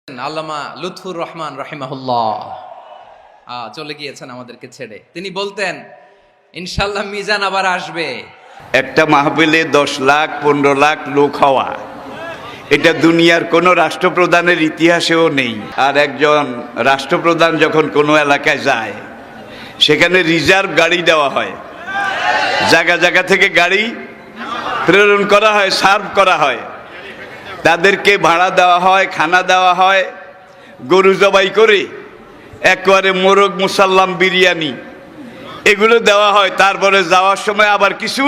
আল্লামা লুৎফুর রহমান রাহিমাহুল্লাহ চলে গিয়েছেন আমাদেরকে ছেড়ে। তিনি বলতেন, ইনশাল্লাহ মিজান আবার আসবে। একটা মাহফিলে 10 লাখ 15 লাখ লোক হওয়া, এটা দুনিয়ার কোনো রাষ্ট্রপ্রধানের ইতিহাসেও নেই। আর একজন রাষ্ট্রপ্রধান যখন কোনো এলাকায় যায়, সেখানে রিজার্ভ গাড়ি দেওয়া হয়, জায়গা জায়গা থেকে গাড়ি প্রেরণ করা হয়, সার্ভ করা হয়, তাদেরকে ভাড়া দেওয়া হয়, খানা দেওয়া হয়, গরু জবাই করে একেবারে মোরগ মুসাল্লাম বিরিয়ানি এগুলো দেওয়া হয়। তারপরে যাওয়ার সময় আবার কিছু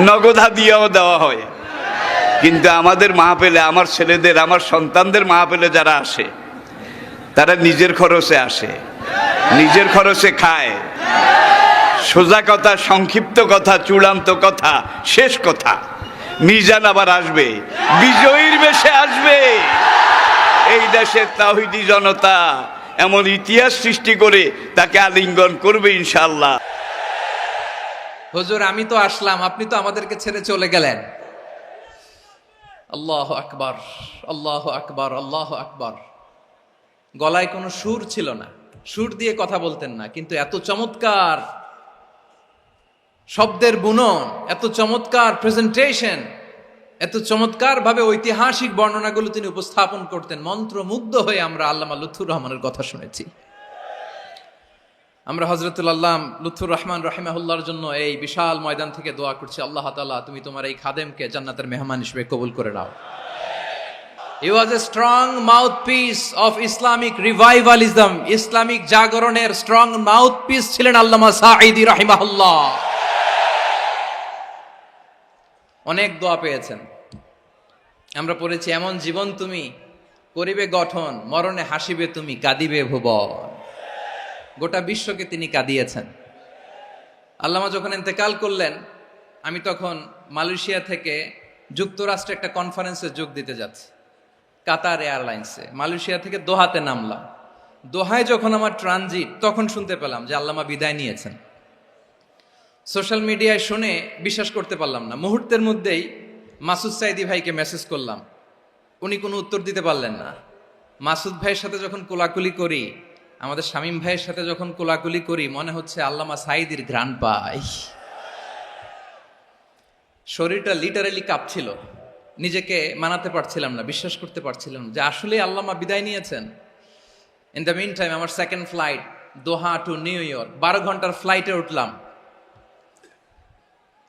নগদ হাদিয়াও দেওয়া হয়। কিন্তু আমাদের মাহফিলে, আমার ছেলেদের, আমার সন্তানদের মাহফিলে যারা আসে, তারা নিজের খরচে আসে, নিজের খরচে খায়। সোজা কথা, সংক্ষিপ্ত কথা, চূড়ান্ত কথা, শেষ কথা, মিজান আবার আসবে, বিজয়ীর বেশে আসবে। এই দেশের তাওহীদি জনতা এমন ইতিহাস সৃষ্টি করে তাকে আলিঙ্গন করবে ইনশাআল্লাহ। হুজুর, আমি তো আসলাম, আপনি তো আমাদেরকে ছেড়ে চলে গেলেন। আল্লাহু আকবার, আল্লাহু আকবার, আল্লাহু আকবার। গলায় কোনো সুর ছিল না, সুর দিয়ে কথা বলতেন না, কিন্তু এত চমৎকার শব্দের বুনন, এত চমৎকার প্রেজেন্টেশন, এত চমৎকার ভাবে ঐতিহাসিক বর্ণনাগুলো তিনি উপস্থাপন করতেন। মন্ত্রমুগ্ধ হয়ে আমরা আল্লামা লুৎফুর রহমানের কথা শুনেছি। আমরা হযরতুল আল্লাম লুৎফুর রহমান রাহিমাহুল্লাহর জন্য এই বিশাল ময়দান থেকে দোয়া করছি, আল্লাহ তাআলা তুমি তোমার এই খাদেমকে জান্নাতের মেহমান হিসেবে কবুল করে নাও। He was a strong mouthpiece of Islamic revivalism. Islamic জাগরণের স্ট্রং মাউথপিস ছিলেন আল্লামা সাঈদী রাহিমাহুল্লাহ। অনেক দোয়া পেয়েছেন। আমরা পড়েছি, এমন জীবন তুমি করিবে গঠন, মরণে হাসিবে তুমি, কাঁদিবে ভুবন। গোটা বিশ্বকে তিনি কাঁদিয়েছেন। আল্লামা যখন ইন্তেকাল করলেন, আমি তখন মালয়েশিয়া থেকে যুক্তরাষ্ট্রে একটা কনফারেন্সে যোগ দিতে যাচ্ছি, কাতার এয়ারলাইন্সে। মালয়েশিয়া থেকে দোহাতে নামলাম। দোহায় যখন আমার ট্রানজিট, তখন শুনতে পেলাম যে আল্লামা বিদায় নিয়েছেন। সোশ্যাল মিডিয়ায় শুনে বিশ্বাস করতে পারলাম না। মুহূর্তের মধ্যেই মাসুদ সাইদি ভাইকে মেসেজ করলাম, উনি কোনো উত্তর দিতে পারলেন না। মাসুদ ভাইয়ের সাথে যখন কোলাকুলি করি, আমাদের শামীম ভাইয়ের সাথে যখন কোলাকুলি করি, মনে হচ্ছে আল্লামা সাইদির ঘ্রাণ পাই। শরীরটা লিটারালি কাঁপছিল, নিজেকে মানাতে পারছিলাম না, বিশ্বাস করতে পারছিলাম যে আসলে আল্লামা বিদায় নিয়েছেন। ইন দ্য মিন টাইম আমার সেকেন্ড ফ্লাইট, দোহা টু নিউ ইয়র্ক, 12 ঘন্টার ফ্লাইটে উঠলাম।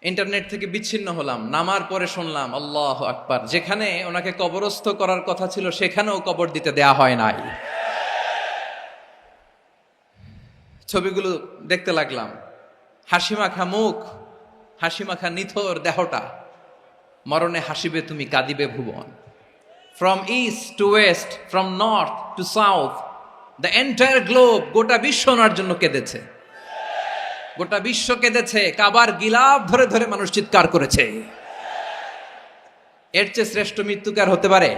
ইন্টারনেট থেকে বিচ্ছিন্ন হলাম। নামার পরে শুনলাম আল্লাহু আকবার, যেখানে ওনাকে কবরস্থ করার কথা ছিল সেখানেও কবর দিতে দেয়া হয় নাই। ছবিগুলো দেখতে লাগলাম, হাসিমাখা মুখ, হাসিমাখা নিথর দেহটা, মরণে হাসিবে তুমি, কাঁদিবে ভুবন। From east to west, from north to south, the entire globe, গোটা বিশ্ব ওনার জন্য কেঁদেছে, গোটা বিশ্ব কেঁদেছে। কাবার গিলাফ ধরে ধরে মানুষ চিৎকার করেছে। এর চেয়ে শ্রেষ্ঠ মৃত্যুকার হতে পারে?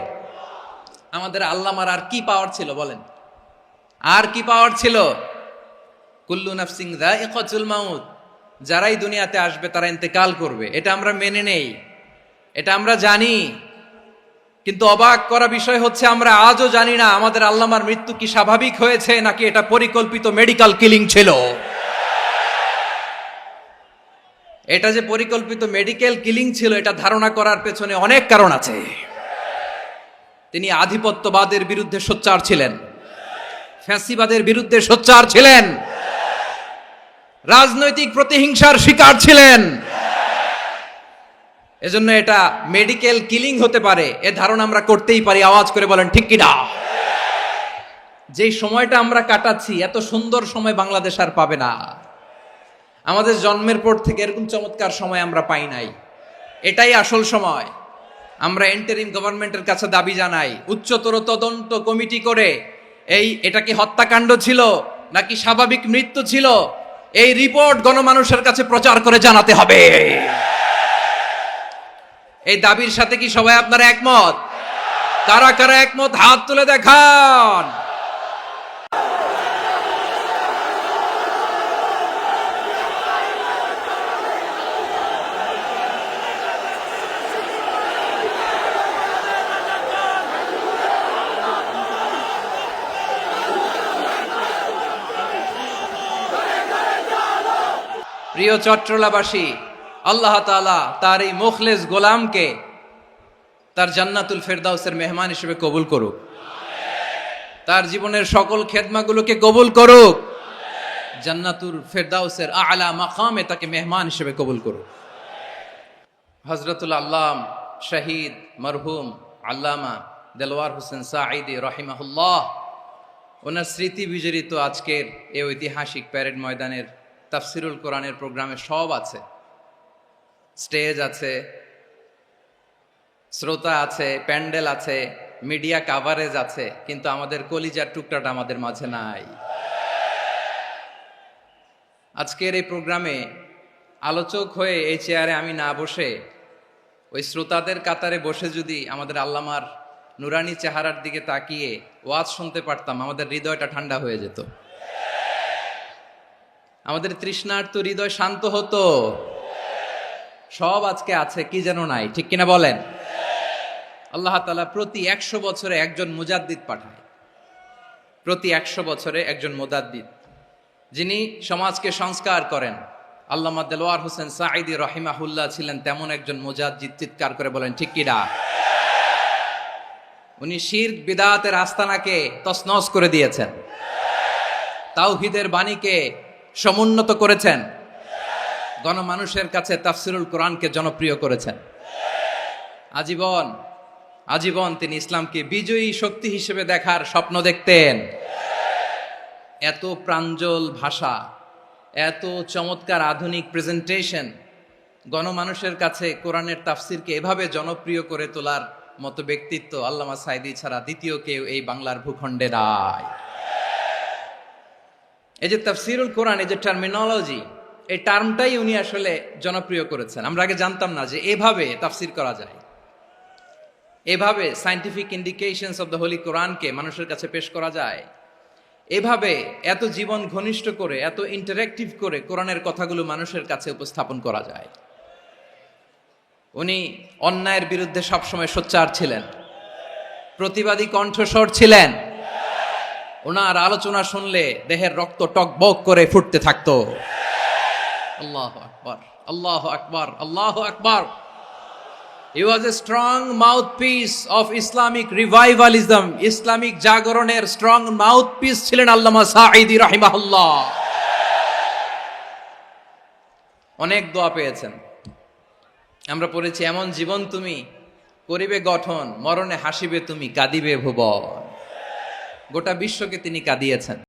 আমাদের আল্লামার আর কি পাওয়ার ছিল বলেন? আর কি পাওয়ার ছিল? কুল্লু নাফসিন যায়িকাতুল মাউত, যারাই দুনিয়াতে আসবে তারা ইন্তেকাল করবে, এটা আমরা মেনে নেই, এটা আমরা জানি। কিন্তু অবাক করা বিষয় হচ্ছে, আমরা আজও জানি না আমাদের আল্লামার মৃত্যু কি স্বাভাবিক হয়েছে নাকি এটা পরিকল্পিত মেডিকেল কিলিং ছিল। এটা যে পরিকল্পিত মেডিকেল কিলিং ছিল, এটা ধারণা করার পেছনে অনেক কারণ আছে। তিনি আধিপত্যবাদের বিরুদ্ধে সোচ্চার ছিলেন, ফ্যাসিবাদের বিরুদ্ধে সোচ্চার ছিলেন, রাজনৈতিক প্রতিহিংসার শিকার ছিলেন। এজন্য এটা মেডিকেল কিলিং হতে পারে, এ ধারণা আমরা করতেই পারি। আওয়াজ করে বলেন ঠিক কি না? যেই সময়টা আমরা কাটাচ্ছি, এত সুন্দর সময় বাংলাদেশ আর পাবে না। আমাদের জন্মের পর থেকে এরকম চমৎকার সময় আমরা পাই নাই। এটাই আসল সময়। আমরা ইন্টারিম গভর্নমেন্টের কাছে দাবি জানাই, উচ্চতর তদন্ত কমিটি করে এটা কি হত্যাকাণ্ড ছিল নাকি স্বাভাবিক মৃত্যু ছিল, এই রিপোর্ট গণমানুষের কাছে প্রচার করে জানাতে হবে। এই দাবির সাথে কি সবাই আপনারা একমত? কারা কারা একমত হাত তুলে দেখান। প্রিয় চট্টলাবাসী, আল্লাহ তাআলা তার এই মুখলেস গোলামকে তার জান্নাতুল ফেরদাউসের মেহমান হিসেবে কবুল করুক, তার জীবনের সকল খেদমাগুলোকে কবুল করুক, জান্নাতুল ফেরদাউসের আলা মাকামে তাকে মেহমান হিসেবে কবুল করুক। হযরতুল আল্লাম শহীদ মরহুম আল্লামা দেলওয়ার হোসেন সাঈদী রাহিমাহুল্লাহ, ওনার স্মৃতি বিজড়িত আজকের এই ঐতিহাসিক প্যারেড ময়দানের তাফসিরুল কোরআনের প্রোগ্রামে সব আছে, স্টেজ আছে, শ্রোতা আছে, প্যান্ডেল আছে, মিডিয়া কাভারেজ আছে, কিন্তু আমাদের কলিজার টুকরাটা আমাদের মাঝে নাই। আজকের এই প্রোগ্রামে আলোচক হয়ে এই চেয়ারে আমি না বসে ওই শ্রোতাদের কাতারে বসে যদি আমাদের আল্লামার নুরানি চেহারার দিকে তাকিয়ে ওয়াজ শুনতে পারতাম, আমাদের হৃদয়টা ঠান্ডা হয়ে যেত, আমাদের তৃষ্ণার্ত হৃদয় শান্ত হতো। সব আজকে আছে, কি যেন নাই, ঠিক কিনা বলেন? আল্লাহ তাআলা প্রতি 100 বছরে একজন মুজাদ্দিদ পাঠায়, প্রতি 100 বছরে একজন মুজাদ্দিদ, যিনি সমাজকে সংস্কার করেন। আল্লামা দেলওয়ার হোসেন সাঈদী রাহিমাহুল্লাহ ছিলেন তেমন একজন মুজাদ্দিদ। চিৎকার করে বলেন ঠিক কিনা? উনি শিরক বিদআতের আস্তানাকে তছনছ করে দিয়েছেন, তাওহীদের বাণীকে সমুন্নত করেছেন, গণমানুষের কাছে তাফসিরুল কোরআনকে জনপ্রিয় করেছেন। আজীবন আজীবন তিনি ইসলামকে বিজয়ী শক্তি হিসেবে দেখার স্বপ্ন দেখতেন। এত প্রাঞ্জল ভাষা, এত চমৎকার আধুনিক প্রেজেন্টেশন, গণমানুষের কাছে কোরআনের তাফসিরকে এভাবে জনপ্রিয় করে তোলার মতো ব্যক্তিত্ব আল্লামা সাঈদী ছাড়া দ্বিতীয় কেউ এই বাংলার ভূখণ্ডে নাই। এই যে তাফসিরুল কোরআন, এই যে টার্মিনোলজি, এই টার্মটাই উনি আসলে জনপ্রিয় করেছেন। আমরা আগে জানতাম না যে এভাবে তাফসির করা যায়, এভাবে scientific indications of the Holi কোরআনকে মানুষের কাছে পেশ করা যায়, এভাবে এত জীবন ঘনিষ্ঠ করে, এত ইন্টারেক্টিভ করে কোরআনের কথাগুলো মানুষের কাছে উপস্থাপন করা যায়। উনি অন্যায়ের বিরুদ্ধে সবসময় সোচ্চার ছিলেন, প্রতিবাদী কণ্ঠস্বর ছিলেন। ওনার আলোচনা শুনলে দেহের রক্ত টকবক করে ফুটতে থাকতো। আল্লাহু আকবার, আল্লাহু আকবার, আল্লাহু আকবার। He was a strong mouthpiece of Islamic revivalism. Islamic জাগরণের স্ট্রং মাউথপিস ছিলেন আল্লামা সাঈদী রাহিমাহুল্লাহ। অনেক দোয়া পেয়েছেন। আমরা পড়েছি, এমন জীবন তুমি করিবে গঠন, মরণে হাসিবে তুমি, কাঁদিবে ভুবন। গোটা বিশ্বকে তিনি কাঁদিয়েছেন।